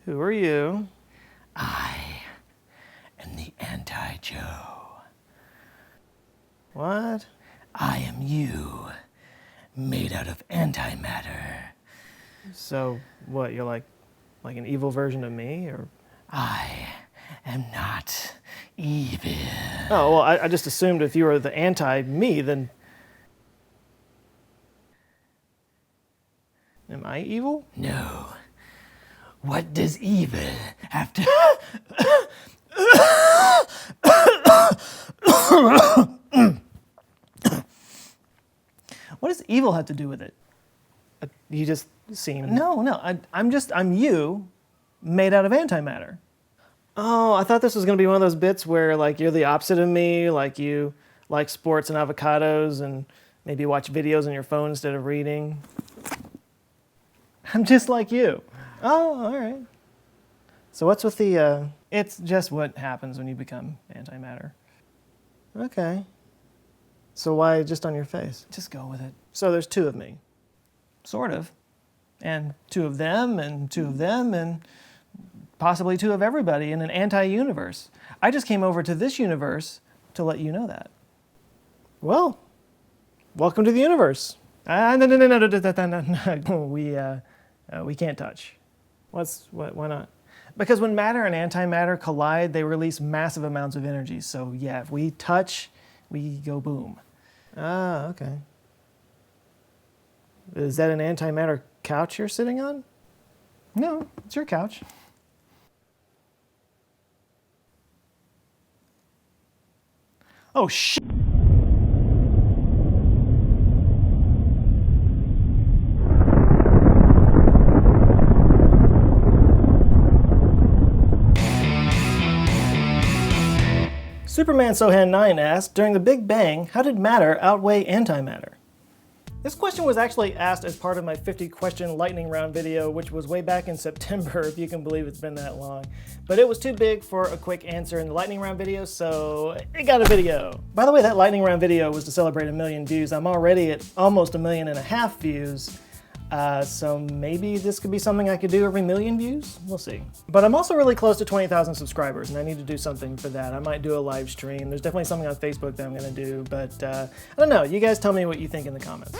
Who are you? I am the Anti-Joe. What? I am you, made out of antimatter. So, what, you're like an evil version of me, or? I am not evil. Oh, well, I just assumed if you were the anti-me, then... Am I evil? No. What does evil have to... What does evil have to do with it? You just seem... No, I'm you, made out of antimatter. Oh, I thought this was going to be one of those bits where, like, you're the opposite of me, like you like sports and avocados and maybe watch videos on your phone instead of reading. I'm just like you. Oh, all right. So what's with the, it's just what happens when you become antimatter. Okay. So why just on your face? Just go with it. So there's two of me. Sort of. And two of them, and two of them, and possibly two of everybody in an anti-universe. I just came over to this universe to let you know that. Well, welcome to the universe. No. We can't touch. Why not? Because when matter and antimatter collide, they release massive amounts of energy. So yeah, if we touch, we go boom. Ah, okay. Is that an antimatter couch you're sitting on? No, it's your couch. Oh, shit. Superman Sohan 9 asked, during the Big Bang, how did matter outweigh antimatter? This question was actually asked as part of my 50-question lightning round video, which was way back in September, if you can believe it's been that long. But it was too big for a quick answer in the lightning round video, so it got a video. By the way, that lightning round video was to celebrate 1 million views. I'm already at almost 1.5 million views. So maybe this could be something I could do every 1 million views? We'll see. But I'm also really close to 20,000 subscribers, and I need to do something for that. I might do a live stream. There's definitely something on Facebook that I'm going to do, but I don't know. You guys tell me what you think in the comments.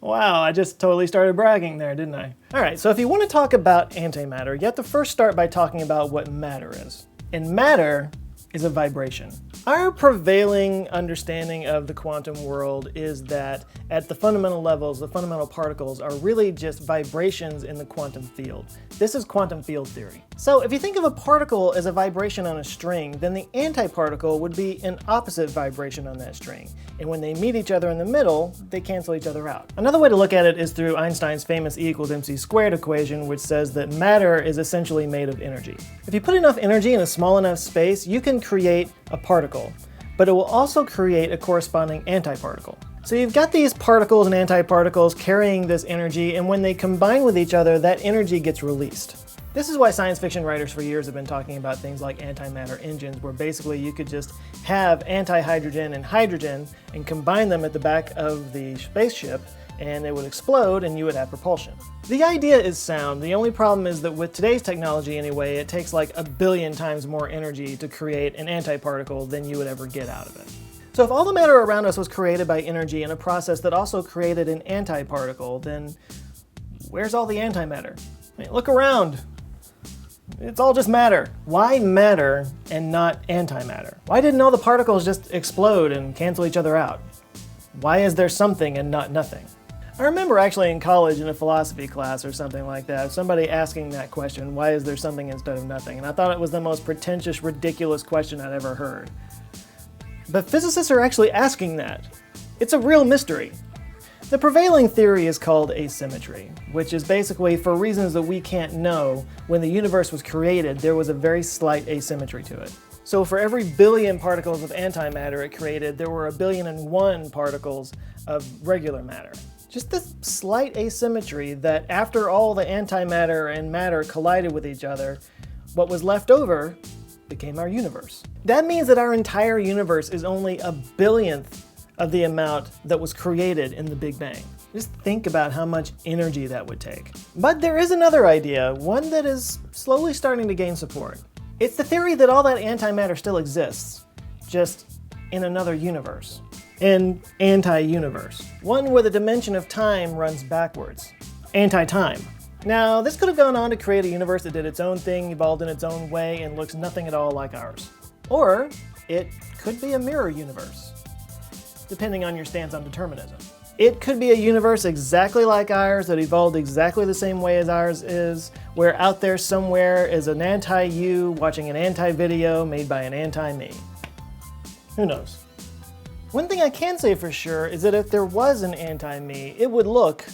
Wow, I just totally started bragging there, didn't I? All right, so if you want to talk about antimatter, you have to first start by talking about what matter is. And matter is a vibration. Our prevailing understanding of the quantum world is that at the fundamental levels, the fundamental particles are really just vibrations in the quantum field. This is quantum field theory. So if you think of a particle as a vibration on a string, then the antiparticle would be an opposite vibration on that string. And when they meet each other in the middle, they cancel each other out. Another way to look at it is through Einstein's famous E=mc² equation, which says that matter is essentially made of energy. If you put enough energy in a small enough space, you can create a particle, but it will also create a corresponding antiparticle. So you've got these particles and antiparticles carrying this energy, and when they combine with each other, that energy gets released. This is why science fiction writers for years have been talking about things like antimatter engines, where basically you could just have antihydrogen and hydrogen and combine them at the back of the spaceship, and it would explode and you would have propulsion. The idea is sound. The only problem is that with today's technology anyway, it takes like 1 billion times more energy to create an antiparticle than you would ever get out of it. So if all the matter around us was created by energy in a process that also created an antiparticle, then where's all the antimatter? I mean, look around. It's all just matter. Why matter and not antimatter? Why didn't all the particles just explode and cancel each other out? Why is there something and not nothing? I remember actually in college in a philosophy class or something like that, somebody asking that question, why is there something instead of nothing? And I thought it was the most pretentious, ridiculous question I'd ever heard. But physicists are actually asking that. It's a real mystery. The prevailing theory is called asymmetry, which is basically for reasons that we can't know, when the universe was created, there was a very slight asymmetry to it. So for every billion particles of antimatter it created, there were 1,000,000,001 particles of regular matter. Just this slight asymmetry that after all the antimatter and matter collided with each other, what was left over became our universe. That means that our entire universe is only 1 billionth of the amount that was created in the Big Bang. Just think about how much energy that would take. But there is another idea, one that is slowly starting to gain support. It's the theory that all that antimatter still exists, just in another universe. An anti-universe. One where the dimension of time runs backwards. Anti-time. Now, this could have gone on to create a universe that did its own thing, evolved in its own way, and looks nothing at all like ours. Or it could be a mirror universe, depending on your stance on determinism. It could be a universe exactly like ours that evolved exactly the same way as ours is, where out there somewhere is an anti-you watching an anti-video made by an anti-me. Who knows? One thing I can say for sure is that if there was an anti-me, it would look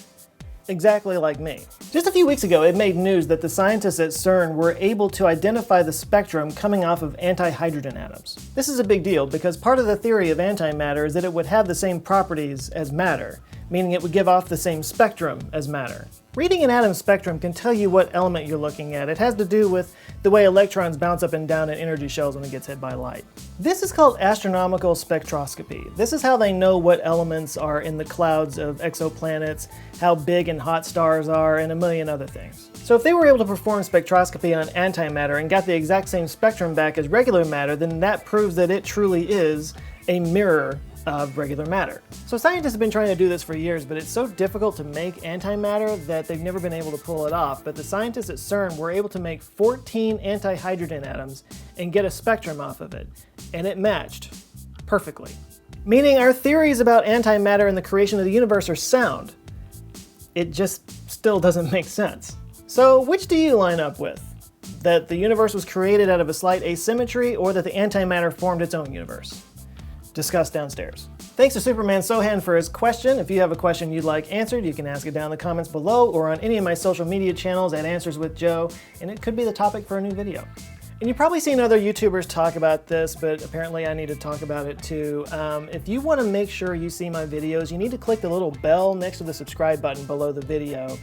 exactly like me. Just a few weeks ago, it made news that the scientists at CERN were able to identify the spectrum coming off of anti-hydrogen atoms. This is a big deal because part of the theory of antimatter is that it would have the same properties as matter, meaning it would give off the same spectrum as matter. Reading an atom spectrum can tell you what element you're looking at. It has to do with the way electrons bounce up and down in energy shells when it gets hit by light. This is called astronomical spectroscopy. This is how they know what elements are in the clouds of exoplanets, how big and hot stars are, and a million other things. So if they were able to perform spectroscopy on antimatter and got the exact same spectrum back as regular matter, then that proves that it truly is a mirror of regular matter. So scientists have been trying to do this for years, but it's so difficult to make antimatter that they've never been able to pull it off. But the scientists at CERN were able to make 14 anti-hydrogen atoms and get a spectrum off of it. And it matched perfectly. Meaning our theories about antimatter and the creation of the universe are sound. It just still doesn't make sense. So which do you line up with? That the universe was created out of a slight asymmetry, or that the antimatter formed its own universe? Discuss downstairs. Thanks to Superman Sohan for his question. If you have a question you'd like answered, you can ask it down in the comments below or on any of my social media channels at Answers with Joe, and it could be the topic for a new video. And you've probably seen other YouTubers talk about this, but apparently I need to talk about it too. If you want to make sure you see my videos, you need to click the little bell next to the subscribe button below the video.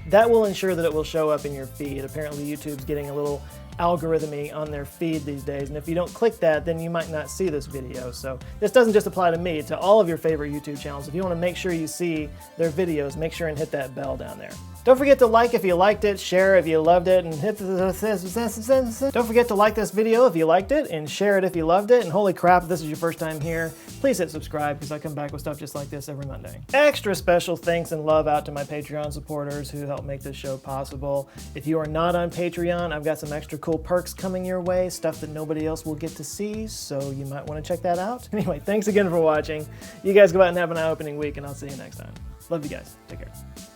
That will ensure that it will show up in your feed. Apparently YouTube's getting a little algorithmy on their feed these days, and if you don't click that, then you might not see this video. So this doesn't just apply to me, to all of your favorite YouTube channels. If you want to make sure you see their videos, make sure and hit that bell down there. Don't forget to like if you liked it, share if you loved it, and don't forget to like this video if you liked it, and share it if you loved it, and holy crap, if this is your first time here, please hit subscribe because I come back with stuff just like this every Monday. Extra special thanks and love out to my Patreon supporters who help make this show possible. If you are not on Patreon, I've got some extra cool perks coming your way, stuff that nobody else will get to see, so you might want to check that out. Anyway, thanks again for watching. You guys go out and have an eye-opening week, and I'll see you next time. Love you guys. Take care.